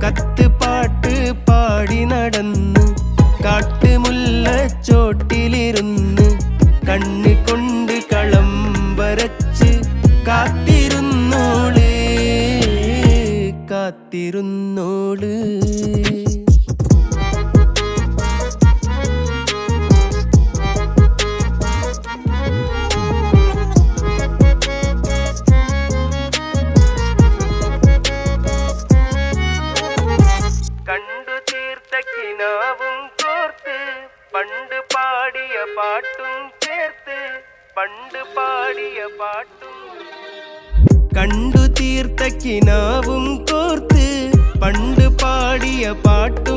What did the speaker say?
കത്ത് പാട്ട് പാടി നടന്ന് കാട്ടുമുല്ലച്ചോട്ടിലിരുന്ന് കണ്ണ് കൊണ്ട് കളം വരച്ച് കാത്തിരുന്നോള് കാത്തിരുന്നോള്. കണ്ടു തീർത്ത കിനാവും കോർത്ത് പണ്ട് പാടിയ പാട്ടും ചേർത്ത് പണ്ട് പാടിയ പാട്ടും. കണ്ടു തീർത്ത കിനാവും കോർത്ത് പണ്ട് പാടിയ പാട്ടും